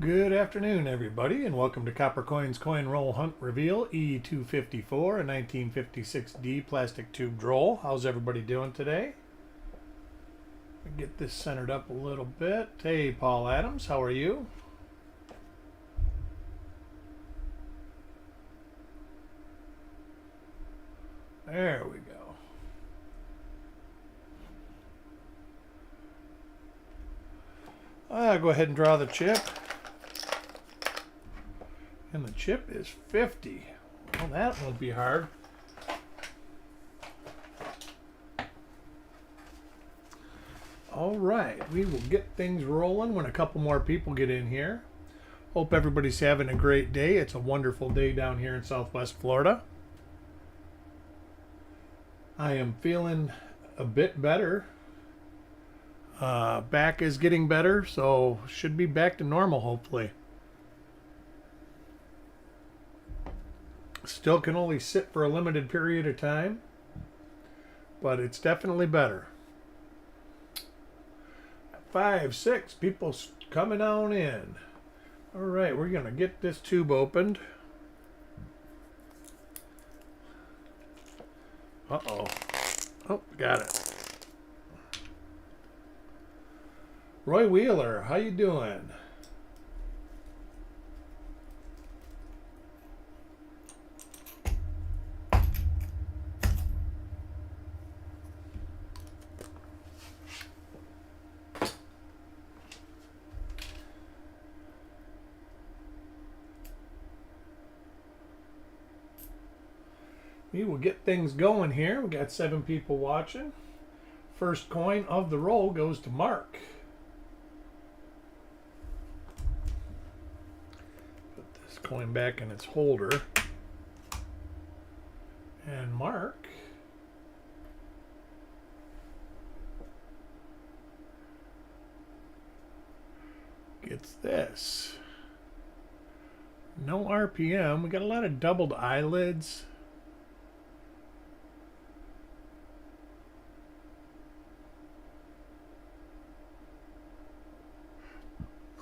Good afternoon, everybody, and welcome to Copper Coins Coin Roll Hunt Reveal E254, a 1956D plastic tube roll. How's everybody doing today? Get this centered up a little bit. Hey, Paul Adams, how are you? There we go. I'll go ahead and draw the chip. And the chip is 50. Well, that won't be hard. All right, we will get things rolling when a couple more people get in here. Hope everybody's having a great day. It's a wonderful day down here in Southwest Florida. I am feeling a bit better. Back is getting better, so should be back to normal, hopefully. Still can only sit for a limited period of time, but it's definitely better. 5, 6 people coming on in. All right, we're going to get this tube opened. Uh-oh. Oh, got it. Roy Wheeler, how you doing? We will get things going here. We got 7 people watching. First coin of the roll goes to Mark. Put this coin back in its holder. And Mark gets this. No RPM. We got a lot of doubled eyelids.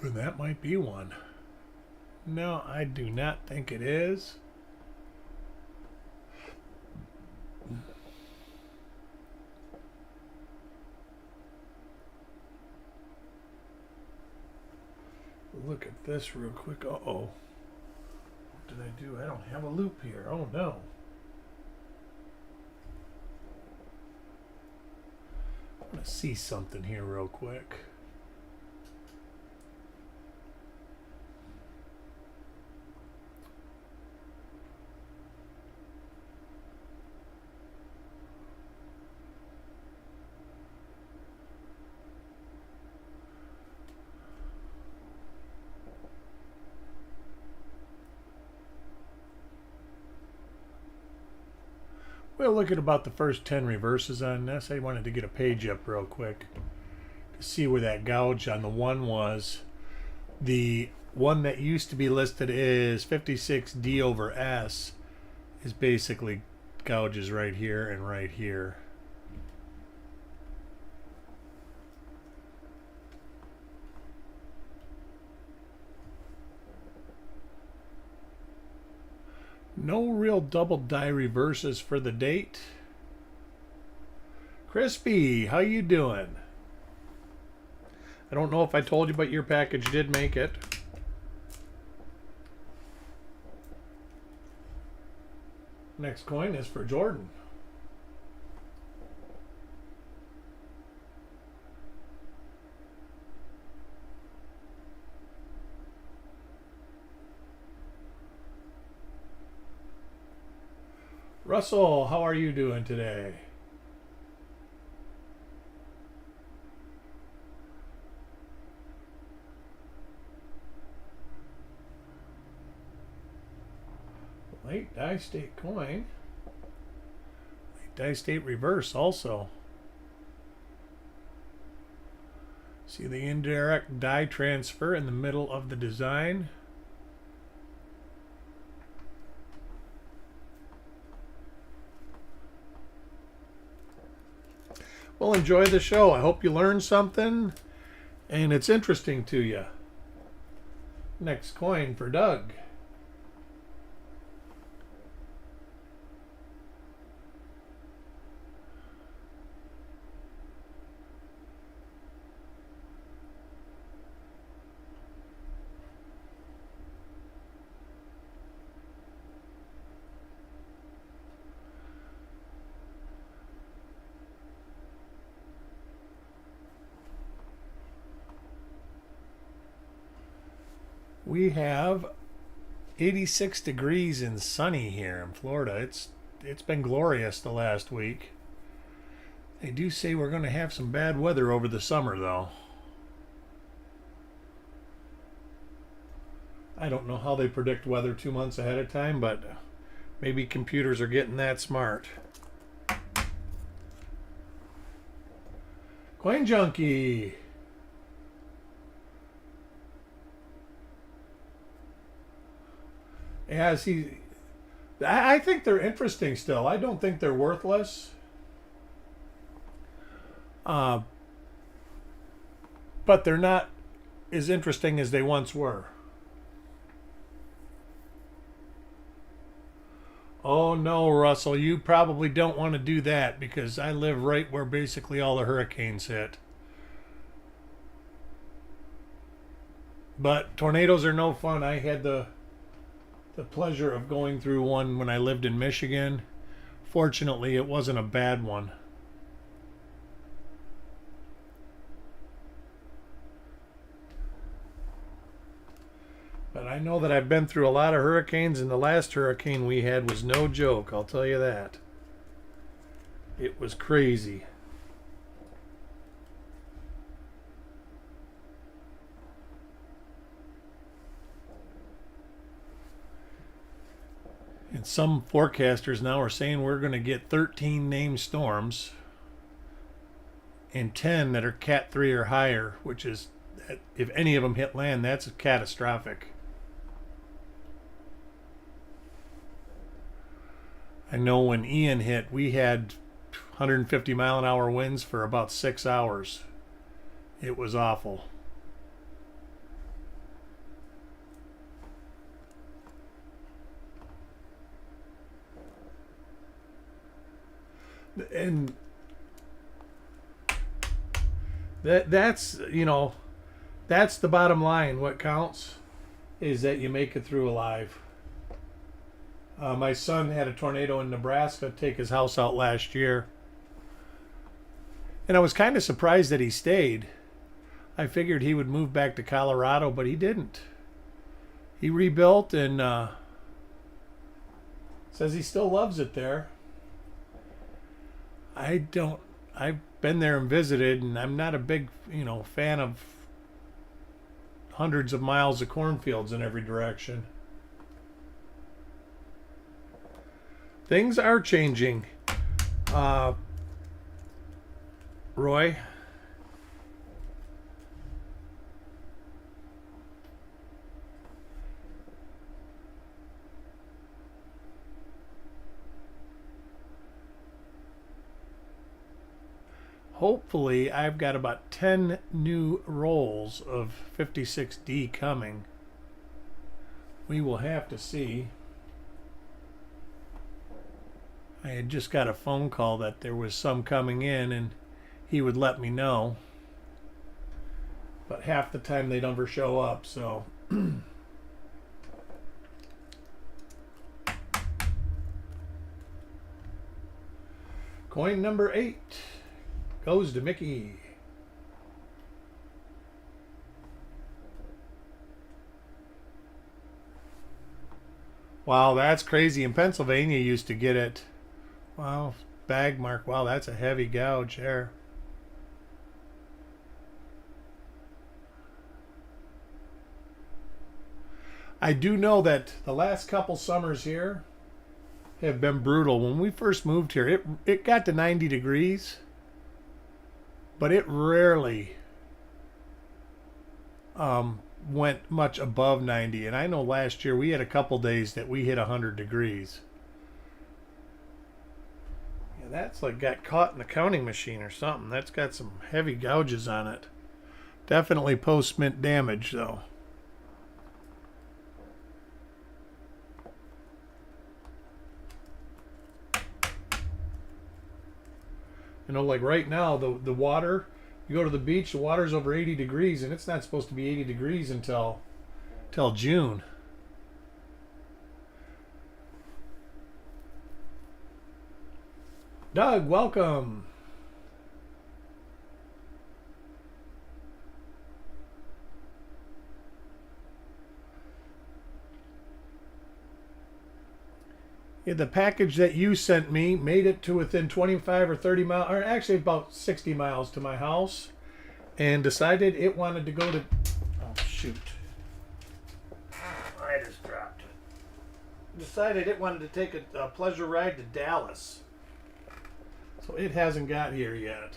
That might be one. No, I do not think it is. Look at this real quick. Uh-oh. What did I do? I don't have a loop here. Oh, no. I want to see something here real quick. We'll look at about the first 10 reverses on this. I wanted to get a page up real quick to see where that gouge on the one was. The one that used to be listed as 56D over S is basically gouges right here and right here. No real double die reverses for the date. Crispy, how you doing? I don't know if I told you, but your package did make it. Next coin is for Jordan. Russell, how are you doing today? Late die state coin. Late die state reverse also. See the indirect die transfer in the middle of the design. Well, enjoy the show. I hope you learned something and it's interesting to you. Next coin for Doug. We have 86 degrees and sunny here in Florida. It's been glorious the last week. They do say we're going to have some bad weather over the summer though. I don't know how they predict weather 2 months ahead of time, but maybe computers are getting that smart. Coin Junkie. Yeah, see, I think they're interesting still. I don't think they're worthless. But they're not as interesting as they once were. Oh no, Russell, you probably don't want to do that because I live right where basically all the hurricanes hit. But tornadoes are no fun. I had the pleasure of going through one when I lived in Michigan. Fortunately, it wasn't a bad one. But I know that I've been through a lot of hurricanes, and the last hurricane we had was no joke, I'll tell you that. It was crazy. And some forecasters now are saying we're going to get 13 named storms and 10 that are Cat 3 or higher, which is, if any of them hit land, that's catastrophic. I know when Ian hit, we had 150 mile an hour winds for about 6 hours. It was awful. And that's, you know, that's the bottom line. What counts is that you make it through alive. My son had a tornado in Nebraska take his house out last year. And I was kind of surprised that he stayed. I figured he would move back to Colorado, but he didn't. He rebuilt and says he still loves it there. I've been there and visited, and I'm not a big, fan of hundreds of miles of cornfields in every direction. Things are changing. Roy? Hopefully, I've got about 10 new rolls of 56D coming. We will have to see. I had just got a phone call that there was some coming in and he would let me know. But half the time they never show up, so. Coin number 8 goes to Mickey. Wow, that's crazy. In Pennsylvania, used to get it. Wow, bag mark. Wow, that's a heavy gouge there. I do know that the last couple summers here have been brutal. When we first moved here, it got to 90 degrees, but it rarely went much above 90. And I know last year we had a couple days that we hit 100 degrees. Yeah, that's like got caught in the counting machine or something. That's got some heavy gouges on it. Definitely post-mint damage though. You know, like right now, the water, you go to the beach, the water's over 80 degrees, and it's not supposed to be 80 degrees until June. Doug, welcome. Yeah, the package that you sent me made it to within 25 or 30 miles, or actually about 60 miles to my house, and decided it wanted to go to, oh shoot, I just dropped it. Decided it wanted to take a pleasure ride to Dallas. So it hasn't got here yet.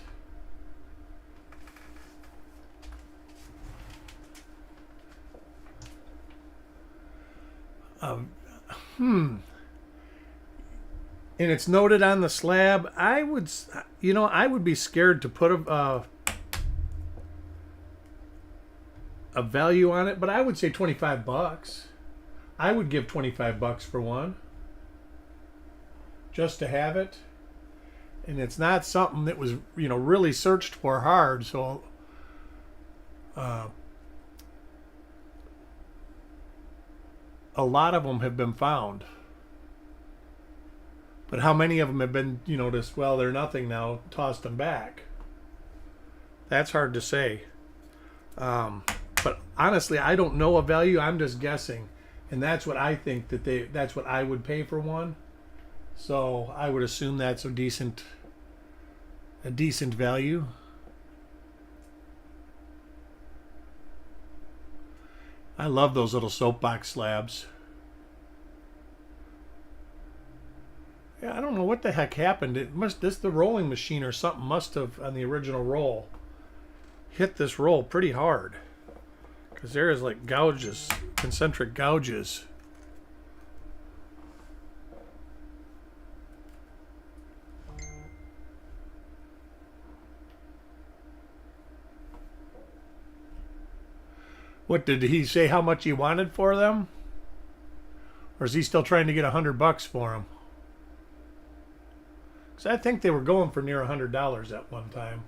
And it's noted on the slab. I would be scared to put a value on it, but I would say $25. I would give $25 for one, just to have it. And it's not something that was, really searched for hard. So, a lot of them have been found. But how many of them have been, just, well, they're nothing now, tossed them back? That's hard to say. But honestly, I don't know a value. I'm just guessing. And that's what I think that's what I would pay for one. So I would assume that's a decent value. I love those little soapbox slabs. Yeah, I don't know what the heck happened. The rolling machine or something must have, on the original roll, hit this roll pretty hard. Because there is like gouges, concentric gouges. What, did he say how much he wanted for them? Or is he still trying to get $100 for them? Because I think they were going for near $100 at one time.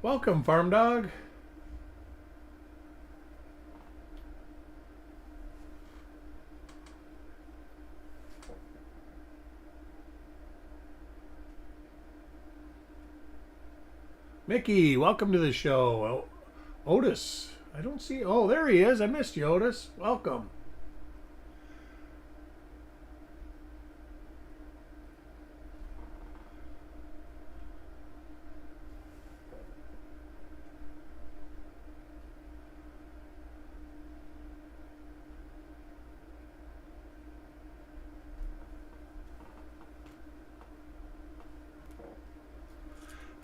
Welcome, Farm Dog. Mickey, welcome to the show. Otis, I don't see. Oh, there he is. I missed you, Otis. Welcome.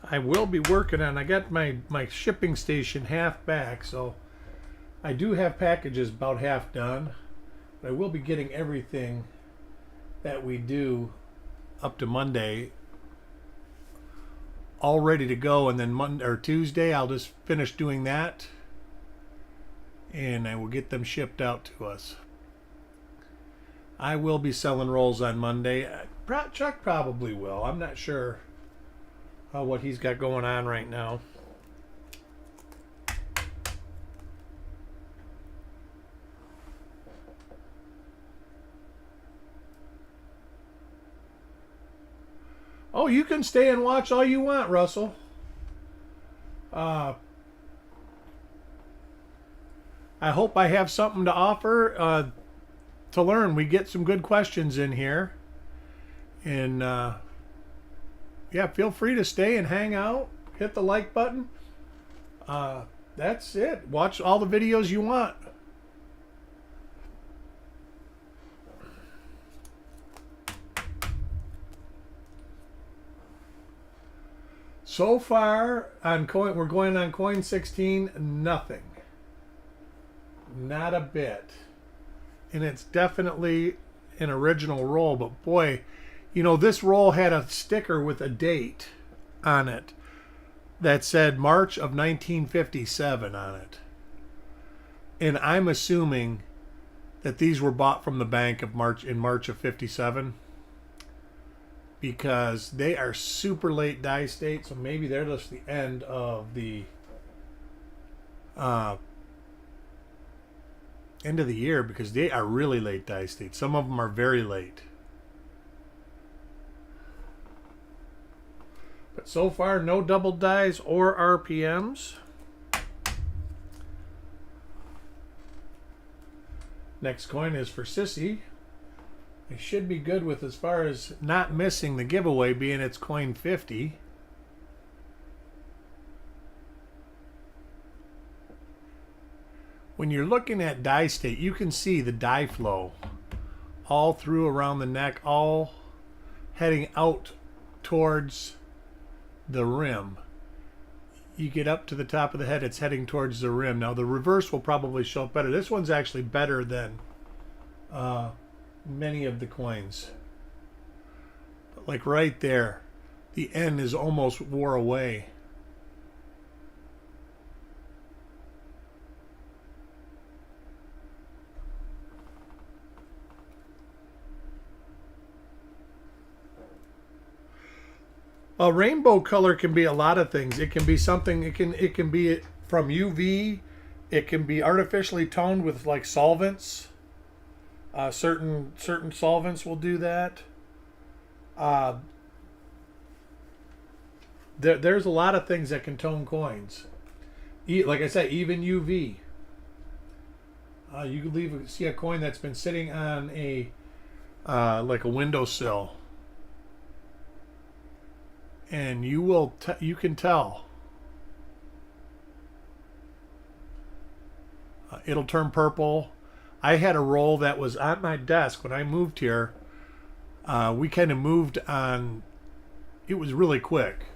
I will be working on, I got my shipping station half back, so I do have packages about half done. But I will be getting everything that we do up to Monday all ready to go, and then Monday or Tuesday I'll just finish doing that and I will get them shipped out to us. I will be selling rolls on Monday. Chuck probably will. I'm not sure what he's got going on right now. Oh, you can stay and watch all you want, Russell. I hope I have something to offer to learn. We get some good questions in here. And yeah, feel free to stay and hang out. Hit the like button. That's it. Watch all the videos you want. So far on we're going on coin 16, nothing. Not a bit. And it's definitely an original roll, but boy, this roll had a sticker with a date on it that said March of 1957 on it. And I'm assuming that these were bought from the bank of March of '57, because they are super late die state. So maybe they're just the end of the year, because they are really late die state. Some of them are very late. But so far, no double dies or RPMs. Next coin is for Sissy. It should be good with as far as not missing the giveaway, being it's coin 50. When you're looking at die state, you can see the die flow all through around the neck, all heading out towards the rim. You get up to the top of the head, it's heading towards the rim. Now the reverse will probably show up better. This one's actually better than many of the coins. But like right there, the end is almost wore away. A rainbow color can be a lot of things. It can be something. It can be from UV. It can be artificially toned with like solvents. Certain solvents will do that. There's a lot of things that can tone coins. Like I said, even UV. You could see a coin that's been sitting on a like a windowsill. And you can tell. It'll turn purple. I had a roll that was on my desk when I moved here. We kind of moved on. It was really quick,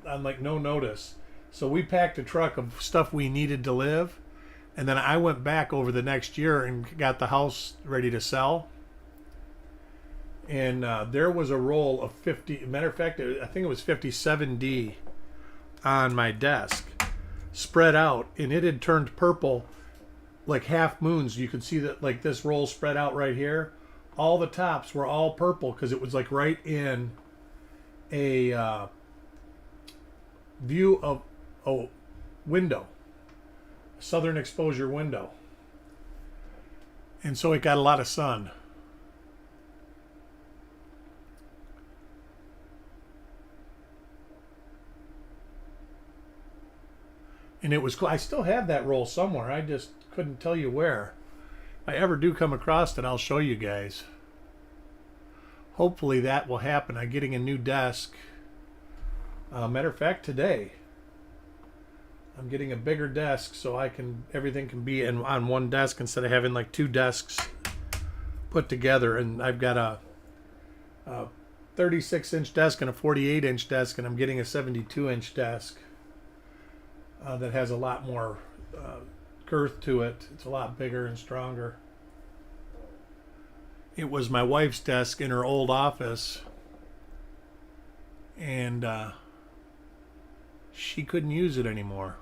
on like no notice. So we packed a truck of stuff we needed to live, and then I went back over the next year and got the house ready to sell. And there was a roll of 50. Matter of fact, I think it was 57D on my desk, spread out, and it had turned purple like half moons. You could see that, like this roll spread out right here. All the tops were all purple because it was like right in a view of a window, a southern exposure window. And so it got a lot of sun. And it was cool. I still have that roll somewhere. I just couldn't tell you where. If I ever do come across it, I'll show you guys. Hopefully that will happen. I'm getting a new desk. Matter of fact, today I'm getting a bigger desk so everything can be on one desk instead of having like two desks put together. And I've got a 36-inch desk and a 48-inch desk, and I'm getting a 72-inch desk. That has a lot more girth to it. It's a lot bigger and stronger. It was my wife's desk in her old office, and she couldn't use it anymore.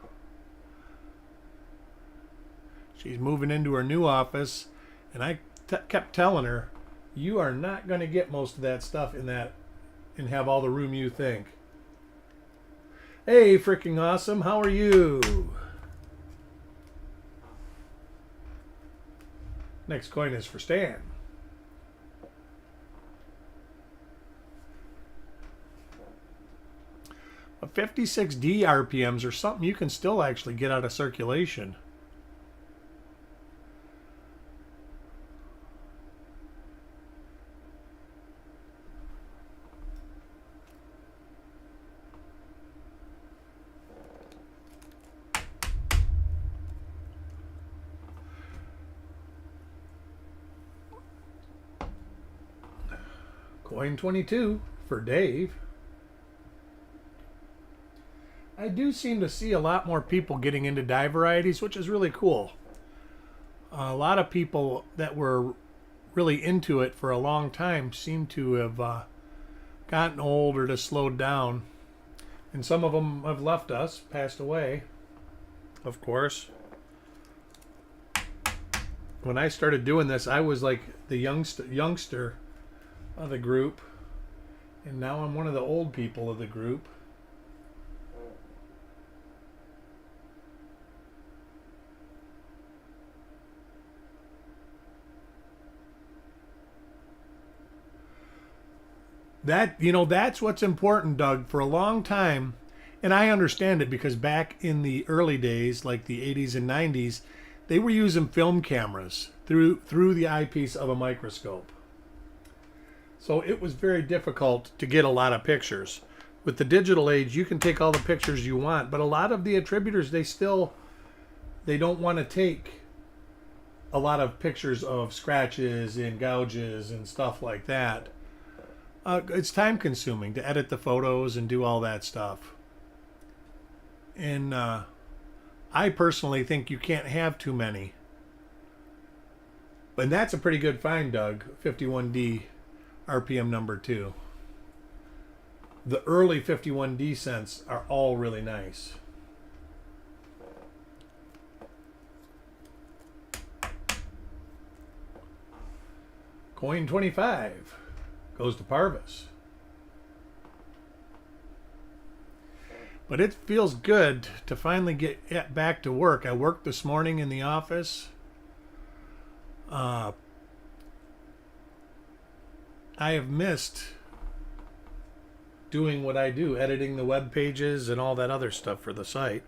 She's moving into her new office, and I kept telling her, you are not going to get most of that stuff in that and have all the room you think. Hey, freaking awesome. How are you? Next coin is for Stan. A 56D RPMs are something you can still actually get out of circulation. Coin 22 for Dave. I do seem to see a lot more people getting into die varieties, which is really cool. A lot of people that were really into it for a long time seem to have gotten old or just slowed down. And some of them have left us, passed away, of course. when I started doing this, I was like the youngster of the group, and now I'm one of the old people of the group. That's what's important, Doug. For a long time, and I understand it because back in the early days, like the 80s and 90s, they were using film cameras through the eyepiece of a microscope. So it was very difficult to get a lot of pictures. With the digital age, you can take all the pictures you want, but a lot of the attributors, they don't want to take a lot of pictures of scratches and gouges and stuff like that. It's time consuming to edit the photos and do all that stuff. And I personally think you can't have too many. And that's a pretty good find, Doug. 51D RPM number 2. The early 51D cents are all really nice. Coin 25 goes to Parvis. But it feels good to finally get back to work. I worked this morning in the office. I have missed doing what I do, editing the web pages and all that other stuff for the site.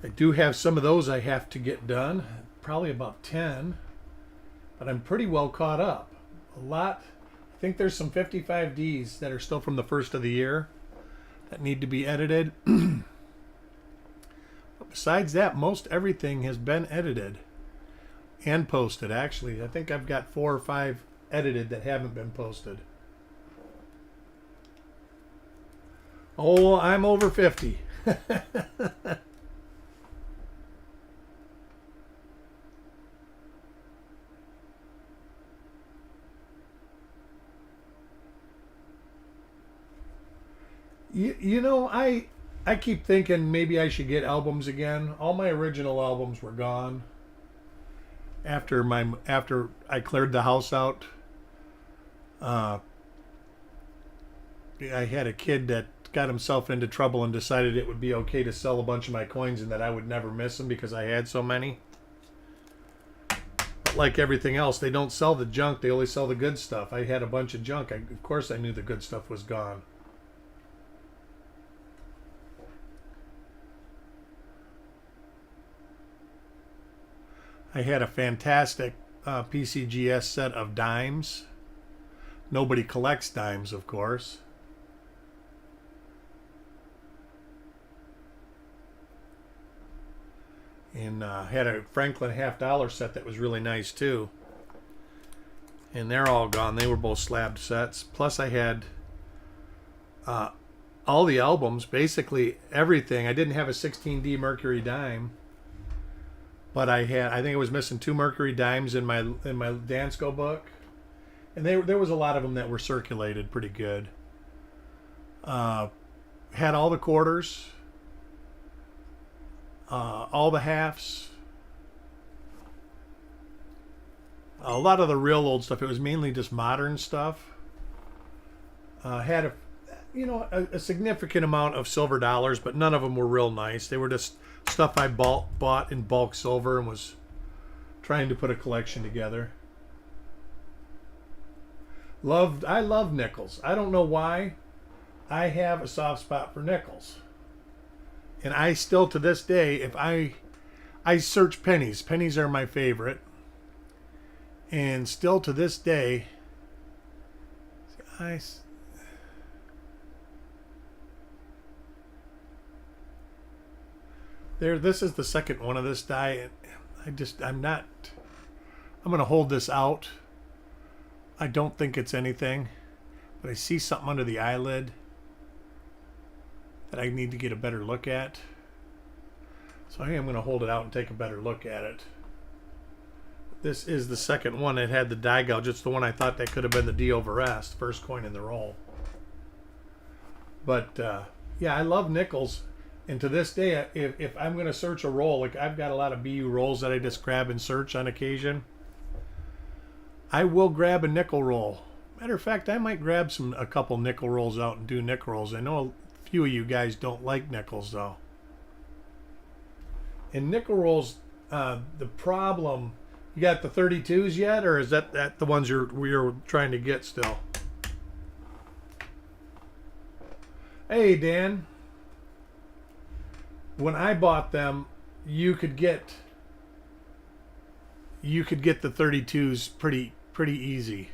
I do have some of those I have to get done, probably about 10, but I'm pretty well caught up. A lot. I think there's some 55Ds that are still from the first of the year that need to be edited. But besides that, most everything has been edited and posted. Actually, I think I've got 4 or 5 edited that haven't been posted. Oh, I'm over 50. I keep thinking maybe I should get albums again. All my original albums were gone after I cleared the house out. I had a kid that got himself into trouble and decided it would be okay to sell a bunch of my coins and that I would never miss them because I had so many. But like everything else, they don't sell the junk, they only sell the good stuff. I had a bunch of junk. Of course I knew the good stuff was gone. I had a fantastic PCGS set of dimes. Nobody collects dimes, of course. And had a Franklin $half set that was really nice too. And they're all gone. They were both slabbed sets. Plus I had all the albums, basically everything. I didn't have a 16D Mercury dime. But I think I was missing 2 Mercury dimes in my Dansko book. And there was a lot of them that were circulated pretty good. Had all the quarters. All the halves. A lot of the real old stuff. It was mainly just modern stuff. Had a significant amount of silver dollars, but none of them were real nice. They were just stuff I bought in bulk silver and was trying to put a collection together. I love nickels. I don't know why. I have a soft spot for nickels. And I still, to this day, if I search pennies. Pennies are my favorite. And still to this day, this is the second one of this die. I'm going to hold this out. I don't think it's anything, but I see something under the eyelid that I need to get a better look at. So I think I'm going to hold it out and take a better look at it. This is the second one. It had the die gouge. It's the one I thought that could have been the D over S, first coin in the roll. But yeah, I love nickels. And to this day, if I'm going to search a roll, like I've got a lot of BU rolls that I just grab and search on occasion, I will grab a nickel roll. Matter of fact, I might grab a couple nickel rolls out and do nickel rolls. I know a few of you guys don't like nickels though. And nickel rolls, the problem, you got the 32s yet, or is that the ones you're trying to get still? Hey Dan, when I bought them, you could get the 32s pretty easy.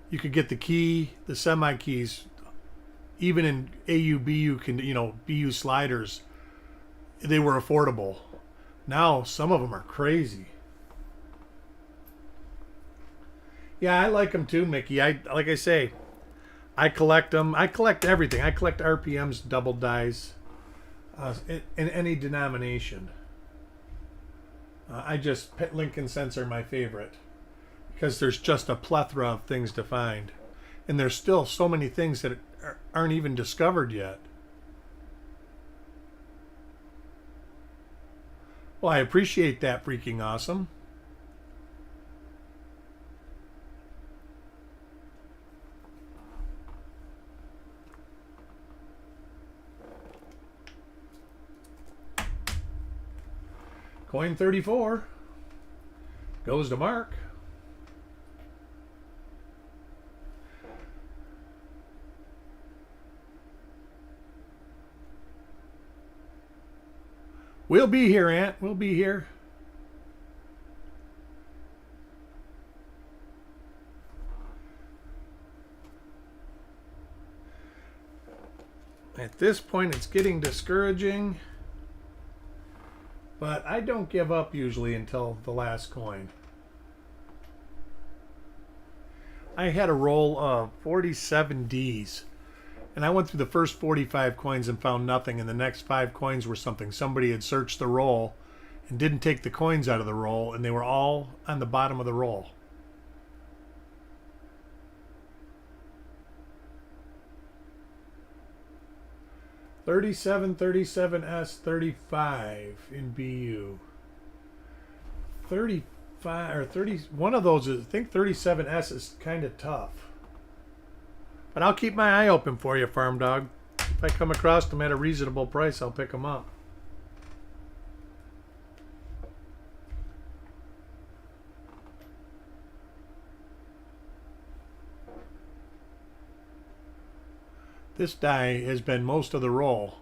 You could get the key, the semi keys, even in AU BU BU sliders. They were affordable. Now some of them are crazy. Yeah, I like them too, Mickey. Like I say, I collect them. I collect everything. I collect RPMs, double dies, in any denomination. Lincoln Cents are my favorite because there's just a plethora of things to find, and there's still so many things that aren't even discovered yet. Well, I appreciate that, freaking awesome. Coin 34 goes to Mark. We'll be here, Aunt. We'll be here. At this point, it's getting discouraging. But I don't give up usually until the last coin. I had a roll of 47 Ds. And I went through the first 45 coins and found nothing. And the next 5 coins were something. Somebody had searched the roll and didn't take the coins out of the roll. And they were all on the bottom of the roll. $37.37S 35 in BU. 35 or 30. One of those is, I think 37S is kind of tough. But I'll keep my eye open for you, Farm Dog. If I come across them at a reasonable price, I'll pick them up. This die has been most of the roll.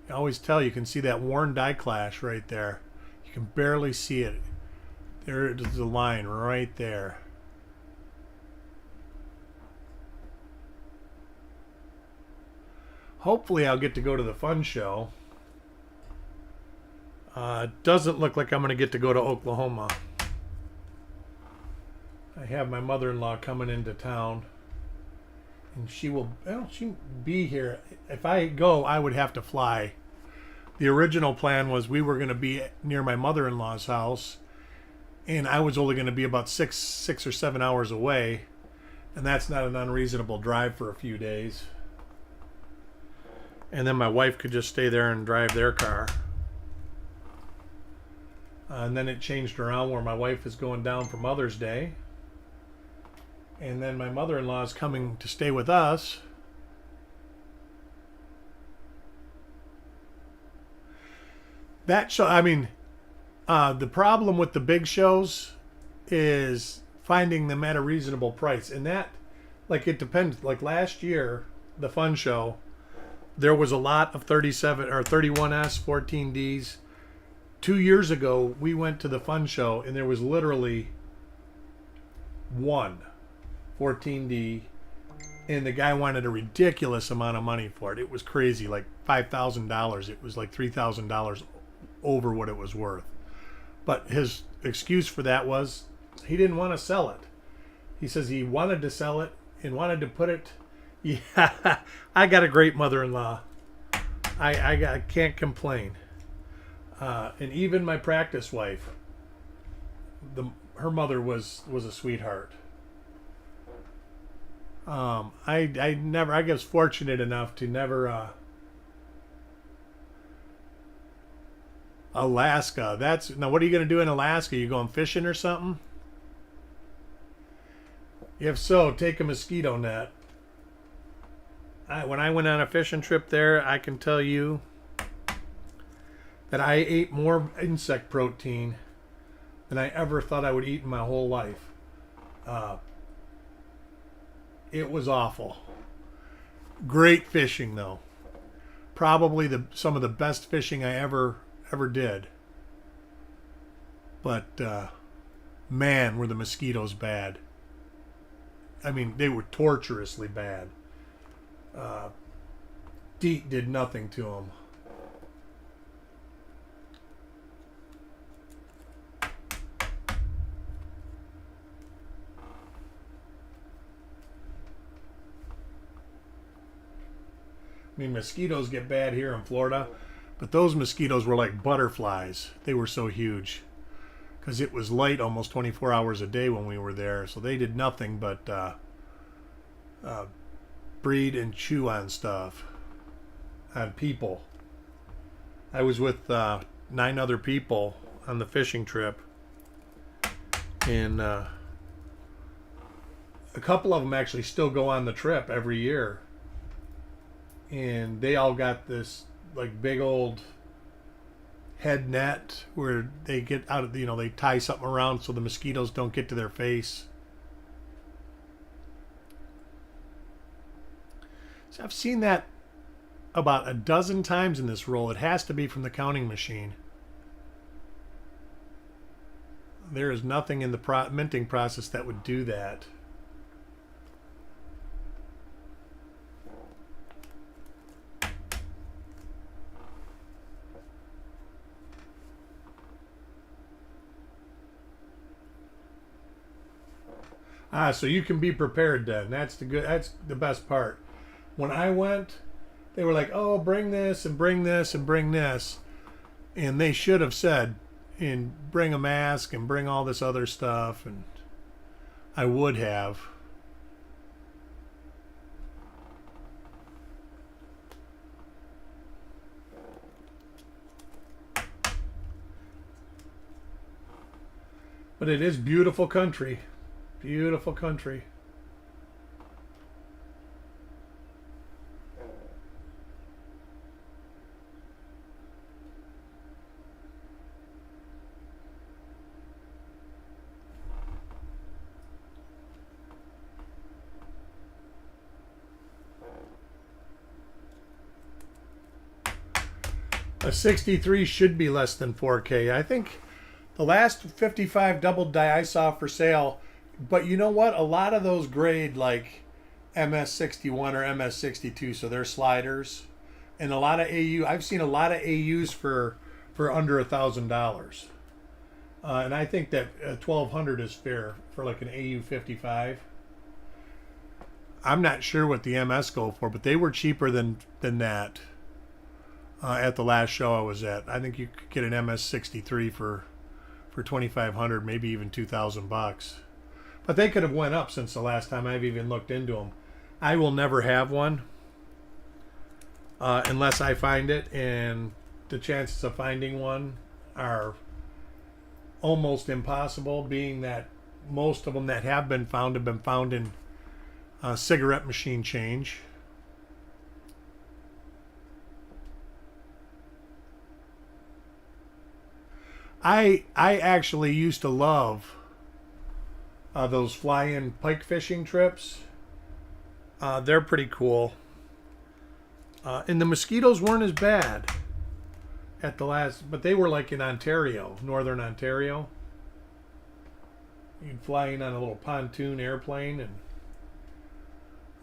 I always tell you can see that worn die clash right there. You can barely see it. There is the line right there. Hopefully I'll get to go to the fun show. Doesn't look like I'm going to get to go to Oklahoma. I have my mother-in-law coming into town. And she'll be here. If I go, I would have to fly. The original plan was we were going to be near my mother-in-law's house, and I was only going to be about six or 7 hours away, and that's not an unreasonable drive for a few days. And then my wife could just stay there and drive their car. And then it changed around where my wife is going down for Mother's Day. And then my mother-in-law is coming to stay with us. That show, I mean, the problem with the big shows is finding them at a reasonable price. And that, like, it depends. Like last year, the fun show, there was a lot of 37 or 31S, 14Ds. 2 years ago, we went to the fun show and there was literally one 14D, and the guy wanted a ridiculous amount of money for it. It was crazy, like $5,000. It was like $3,000 over what it was worth. But his excuse for that was he didn't want to sell it. He says he wanted to sell it and wanted to put it. Yeah, I got a great mother-in-law. I can't complain. And even my practice wife, her mother was a sweetheart. I was fortunate enough to never Alaska. That's now. What are you going to do in Alaska? You going fishing or something? If so, take a mosquito net. When I went on a fishing trip there, I can tell you that I ate more insect protein than I ever thought I would eat in my whole life. Uh, it was awful. Great fishing though. Probably some of the best fishing I ever did. But man, were the mosquitoes bad. I mean, they were torturously bad. DEET did nothing to them. I mean, mosquitoes get bad here in Florida, but those mosquitoes were like butterflies. They were so huge because it was light almost 24 hours a day when we were there. So they did nothing but breed and chew on stuff, on people. I was with 9 other people on the fishing trip, and a couple of them actually still go on the trip every year. And they all got this like big old head net where they get out of, they tie something around so the mosquitoes don't get to their face. So I've seen that about a dozen times in this roll. It has to be from the counting machine. There is nothing in the minting process that would do that. So you can be prepared then. That's the best part. When I went, they were like, "Oh, bring this and bring this and bring this," and they should have said, "And bring a mask and bring all this other stuff," and I would have. But it is beautiful country. Beautiful country. A 63 should be less than 4K. I think the last 55 double die I saw for sale. But you know what? A lot of those grade like MS61 or MS62, so they're sliders. And a lot of AU, I've seen a lot of AUs for under $1,000. And I think that 1,200 is fair for like an AU 55. I'm not sure what the MS go for, but they were cheaper than that at the last show I was at. I think you could get an MS63 for 2,500, maybe even $2,000. But they could have went up since the last time I've even looked into them. I will never have one unless I find it, and the chances of finding one are almost impossible, being that most of them that have been found in cigarette machine change. I actually used to love those fly-in pike fishing trips. They're pretty cool. And the mosquitoes weren't as bad at the last, but they were like in Ontario, northern Ontario. You'd fly in on a little pontoon airplane,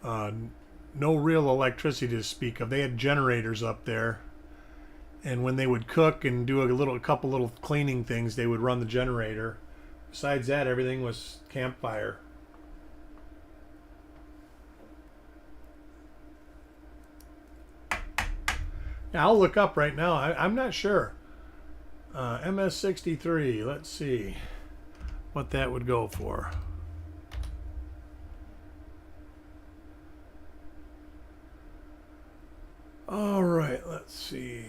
and no real electricity to speak of. They had generators up there, and when they would cook and do a couple little cleaning things, they would run the generator. Besides that, everything was campfire. Now, I'll look up right now. I'm not sure. MS63. Let's see what that would go for. All right. Let's see.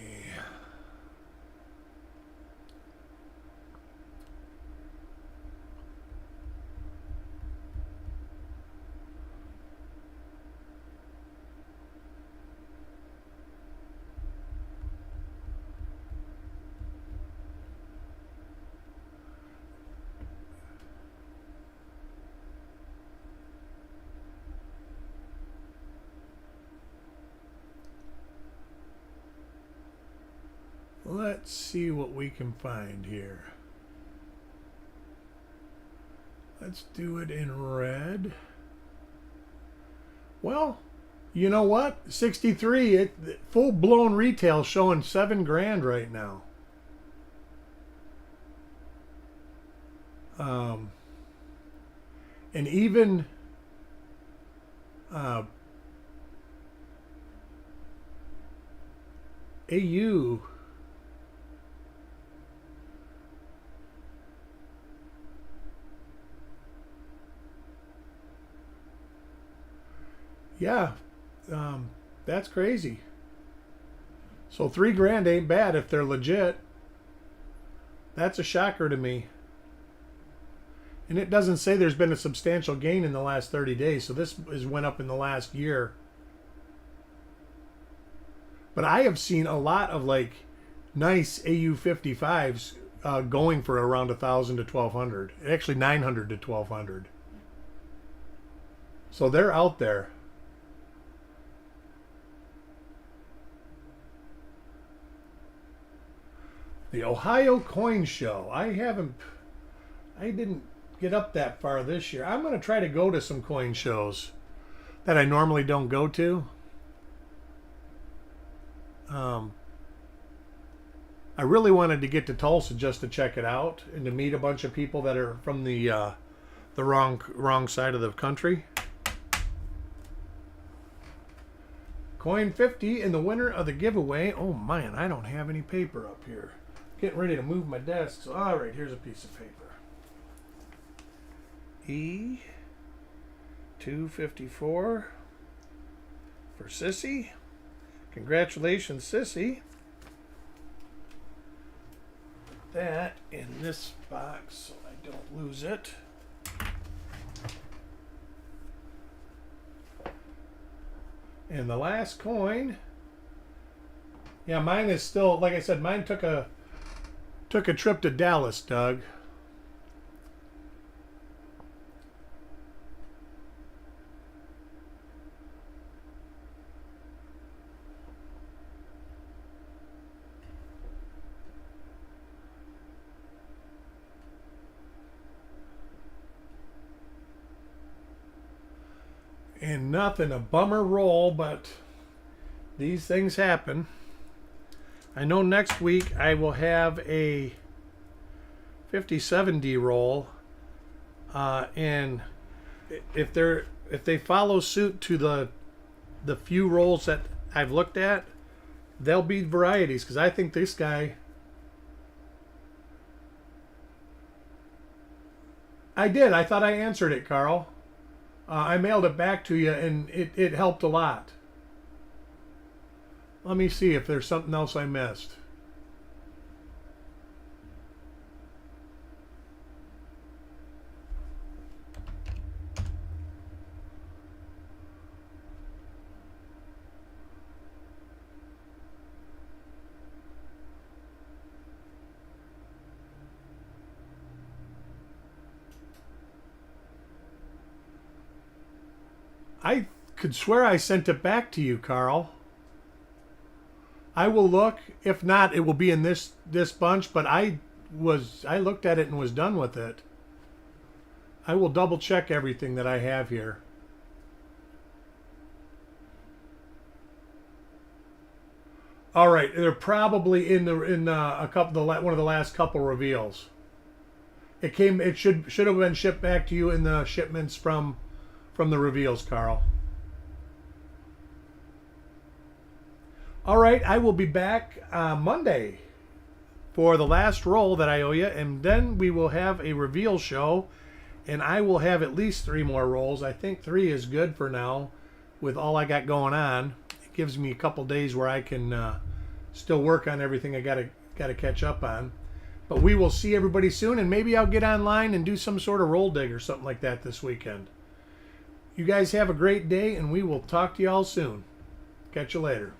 Let's see what we can find here. Let's do it in red. Well, you know what? 63, full-blown retail showing $7,000 right now. And even AU yeah, that's crazy. So $3,000 ain't bad if they're legit. That's a shocker to me. And it doesn't say there's been a substantial gain in the last 30 days. So this went up in the last year. But I have seen a lot of like nice AU55s going for around 1,000 to 1,200. Actually 900 to 1,200. So they're out there. The Ohio Coin Show. I didn't get up that far this year. I'm going to try to go to some coin shows that I normally don't go to. I really wanted to get to Tulsa just to check it out and to meet a bunch of people that are from the wrong side of the country. Coin 50 and the winner of the giveaway. Oh man, I don't have any paper up here. Getting ready to move my desk. So, all right, here's a piece of paper. E254 for Sissy. Congratulations, Sissy. Put that in this box so I don't lose it. And the last coin. Yeah, mine is still, like I said, mine took a trip to Dallas, Doug. And nothing, a bummer roll, but these things happen. I know next week I will have a 57D roll, and if they follow suit to the few rolls that I've looked at, they'll be varieties, because I think this guy. I did. I thought I answered it, Carl. I mailed it back to you, and it helped a lot. Let me see if there's something else I missed. I could swear I sent it back to you, Carl. I will look. If not, it will be in this bunch, but I looked at it and was done with it. I will double check everything that I have here. All right, they're probably in a couple one of the last couple reveals. It should have been shipped back to you in the shipments from the reveals, Carl. All right, I will be back Monday for the last roll that I owe you, and then we will have a reveal show, and I will have at least 3 more rolls. I think 3 is good for now with all I got going on. It gives me a couple days where I can still work on everything I gotta catch up on. But we will see everybody soon, and maybe I'll get online and do some sort of roll dig or something like that this weekend. You guys have a great day, and we will talk to you all soon. Catch you later.